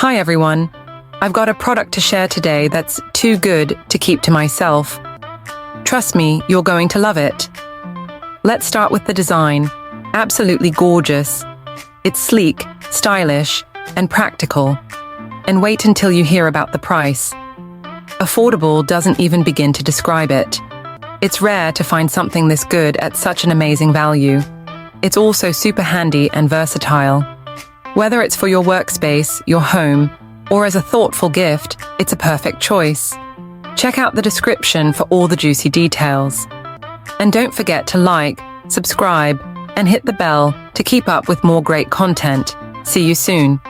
Hi everyone. I've got a product to share today that's too good to keep to myself. Trust me, you're going to love it. Let's start with the design. Absolutely gorgeous. It's sleek, stylish, and practical. And wait until you hear about the price. Affordable doesn't even begin to describe it. It's rare to find something this good at such an amazing value. It's also super handy and versatile. Whether it's for your workspace, your home, or as a thoughtful gift, it's a perfect choice. Check out the description for all the juicy details. And don't forget to like, subscribe, and hit the bell to keep up with more great content. See you soon.